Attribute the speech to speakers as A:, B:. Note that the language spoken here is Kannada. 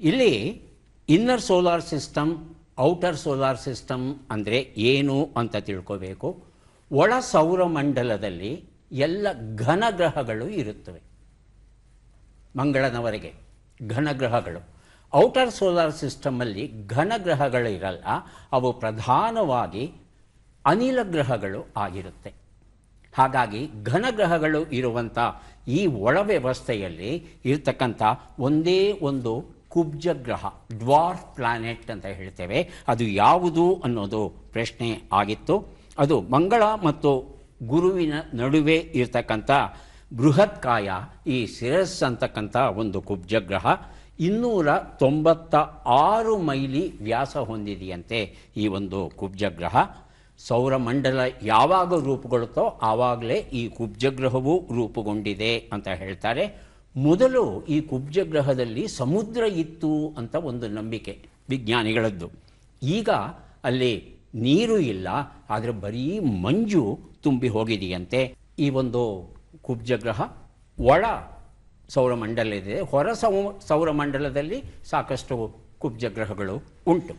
A: ಇಲ್ಲಿ inner solar system, outer solar system ಅಂದರೆ ಏನು ಅಂತ ತಿಳ್ಕೋಬೇಕು. ಒಳ ಸೌರಮಂಡಲದಲ್ಲಿ ಎಲ್ಲ ಘನಗ್ರಹಗಳು ಇರುತ್ತವೆ. ಮಂಗಳನವರೆಗೆ ಘನಗ್ರಹಗಳು. ಔಟರ್ ಸೋಲಾರ್ ಸಿಸ್ಟಮಲ್ಲಿ ಘನಗ್ರಹಗಳಿರಲ್ಲ, ಅವು ಪ್ರಧಾನವಾಗಿ ಅನಿಲ ಗ್ರಹಗಳು ಆಗಿರುತ್ತೆ. ಹಾಗಾಗಿ ಘನಗ್ರಹಗಳು ಇರುವಂಥ ಈ ಒಳ ವ್ಯವಸ್ಥೆಯಲ್ಲಿ ಇರ್ತಕ್ಕಂಥ ಒಂದೇ ಒಂದು ಕುಬ್ಜ ಗ್ರಹ, ಡ್ವಾರ್ಫ್ ಪ್ಲಾನೆಟ್ ಅಂತ ಹೇಳ್ತೇವೆ, ಅದು ಯಾವುದು ಅನ್ನೋದು ಪ್ರಶ್ನೆ ಆಗಿತ್ತು. ಅದು ಮಂಗಳ ಮತ್ತು ಗುರುವಿನ ನಡುವೆ ಇರ್ತಕ್ಕಂಥ ಬೃಹತ್ಕಾಯ, ಈ ಸಿರಸ್ ಅಂತಕ್ಕಂಥ ಒಂದು ಕುಬ್ಜ ಗ್ರಹ 296 ಮೈಲಿ ವ್ಯಾಸ ಹೊಂದಿದೆಯಂತೆ ಈ ಒಂದು ಕುಬ್ಜ ಗ್ರಹ. ಸೌರಮಂಡಲ ಯಾವಾಗ ರೂಪುಗೊಳ್ಳುತ್ತೋ ಆವಾಗಲೇ ಈ ಕುಬ್ಜಗ್ರಹವು ರೂಪುಗೊಂಡಿದೆ ಅಂತ ಹೇಳ್ತಾರೆ. ಮೊದಲು ಈ ಕುಬ್ಜಗ್ರಹದಲ್ಲಿ ಸಮುದ್ರ ಇತ್ತು ಅಂತ ಒಂದು ನಂಬಿಕೆ ವಿಜ್ಞಾನಿಗಳದ್ದು. ಈಗ ಅಲ್ಲಿ ನೀರು ಇಲ್ಲ, ಆದರೆ ಬರೀ ಮಂಜು ತುಂಬಿ ಹೋಗಿದೆಯಂತೆ. ಈ ಒಂದು ಕುಬ್ಜಗ್ರಹ ಒಳ ಸೌರಮಂಡಲ ಇದೆ. ಹೊರ ಸೌರಮಂಡಲದಲ್ಲಿ ಸಾಕಷ್ಟು ಕುಬ್ಜಗ್ರಹಗಳು ಉಂಟು.